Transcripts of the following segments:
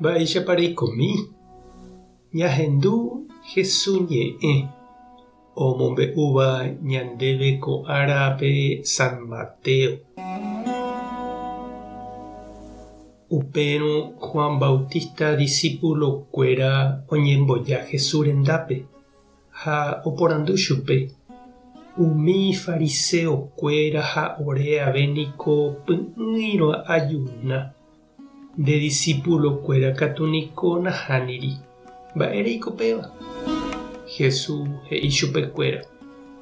Mba'éichapareikomi. Ñahendu Jesús ñe'ẽ omombe'úva ñandéve ko árape San Mateo. Upérõ Juan Bautista discípulokuéra oñemboja Jesús rendápe ha oporandu chupe. Umi fariseokuéra ha ore avéniko py'ỹiro ajuna nde discípulokuéra katu niko nahániri. Mba'éreiko péva. Jesús he'i chupekuéra.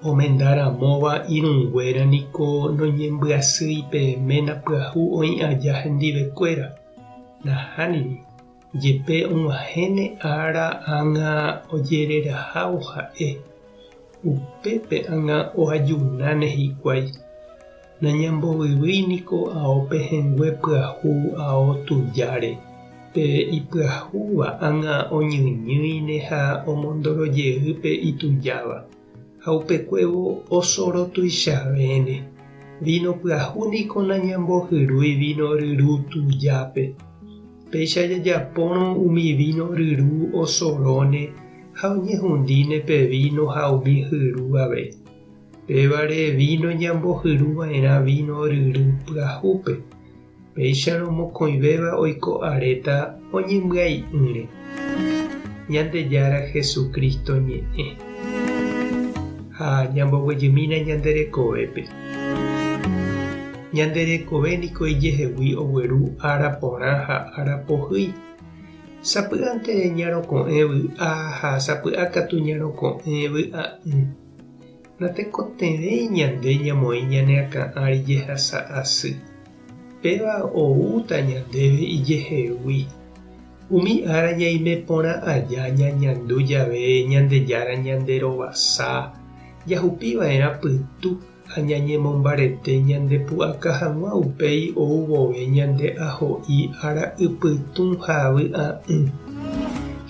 Omendaramóva irũnguéra niko noñembyasýi peẽména pyahu oĩ aja hendivekuéra. Nahániri jepe og̃uahẽne ára ág̃a ojererahávo ha'e. Upépe ág̃a ohajunáne hikuái. Nañambovyvýi niko ao pehẽngue pyahu ao tujáre. Pe ipyahúva ág̃a oñyñýine ha omondorojeýpe itujáva. Ha upekuévo osoro tuichavéne. Vino pyahu niko nañambohyrúi vino ryru tujápe. Péicha jajapórõ umi vino ryru osoróne ha oñehundíne pe vino ha umi hyru ave. Pévare vino ñambohyruva'erã vino ryru pyahúpe. Péicharõ mokõivéva oiko aréta oñembyai'ỹre. Ñandejára Jesukristo ñe'ẽ. Ha ñamboguejymína ñanderekovépe. Ñanderekove niko ijehegui ogueru ára porã ha ára pohýi. Sapy'ánte ñaroko'ẽ vy'a ha sapy'akatu ñaroko'ẽ vy'a'ỹ. Natekotevẽi ñande ñamoĩ ñaneakã'ãri jehasa asy. Péva oúta ñandéve ijehegui. Umi ára ñaime porã aja ñañandu jave ñandejára ñanderovasa. Jahupiva'erã pytu ha ñañemombarete ñande pu'aka hag̃ua upéi ou vove ñande aho'i ára ipytũ ha vy'a'ỹ.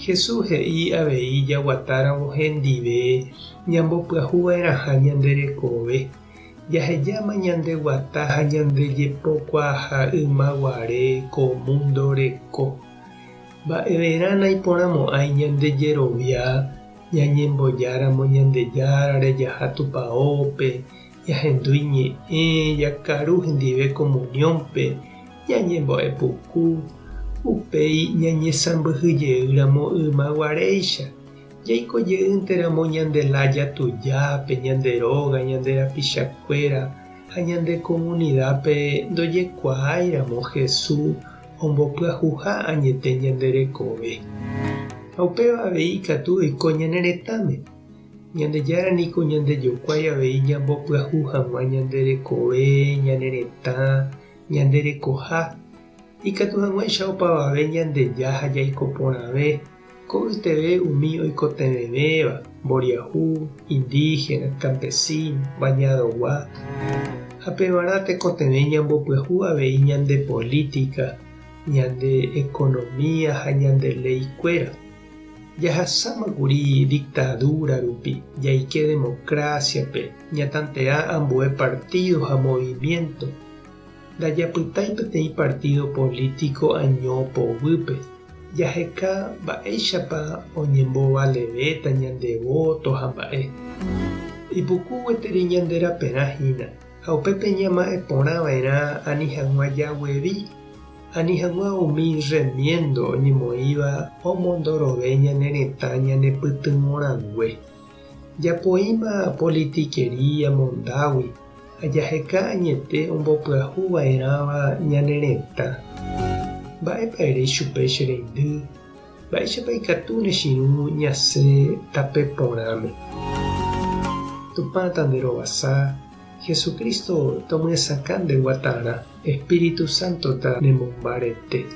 Jesús he'i avei jaguatáramo hendive ñambopyahuva'erãha ñanderekove. Jahejáma ñande guata ha ñande jepokuaaha ymaguare ko mundo reko. Mba'everã naiporãmo'ãi ñande jerovia ñañembojáramo ñandejára rejaha tupaópe, ñahendúi ñe'ẽ, jakaru hendive komuniónpe, ñañembo'epuku, upéi ñañesãmbyhyjeýramo ymaguaréicha. Jaikojeýnteramo ñande lája tujápe, ñande róga, ñande rapichakuéra ha ñande comunidápe ndojekuaáiramo Jesús ombopyahuha añete ñanderekove. Ha upéva avei ikatu oiko ñane retãme. Ñandejára niko ñandejokuái avei ñambopyahu hag̃ua ñanderekove, ñane retã, ñanderekoha. Ikatu hag̃uáicha opavave ñandeja ha jaiko porãve. Ko yteve umi oikotevẽvéva, mboriahu, indígena, campesino, bañadogua. Ha pevarã tekotevẽ ñambopyahu avei ñande política, ñande economía ha ñande leikuéra. Jahasámakuri dictadura rupi, jaike democraciape, ñatantea ambue partido ha movimiento. Ndajapytái peteĩ partido político año povýpe. Jaheka mba'éichapa oñembovalevéta ñande voto ha mba'e. Ipuku gueteri ñande raperãhína. Ha upépe ñama'eporãva'erã ani hag̃ua jaguevi, ani hag̃ua umi remiendo oñemoĩva omondorove ñane retã ñane pytyvõrangue. Japoíma politiquería mondágui ha jaheka añete ombopyahuva'erãva ñane retã. Mba'épaere chupe che reindy. Mba'éichapa ikatu nechirũ ñasẽ tape porãme. Tupã tanderovasa, Jesucristo tomyasãka ndeguatarã, Espíritu Sántota nemombarete.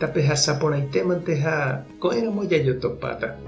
Tape hasa porãitémante ha ko'ẽramo jajotopáta.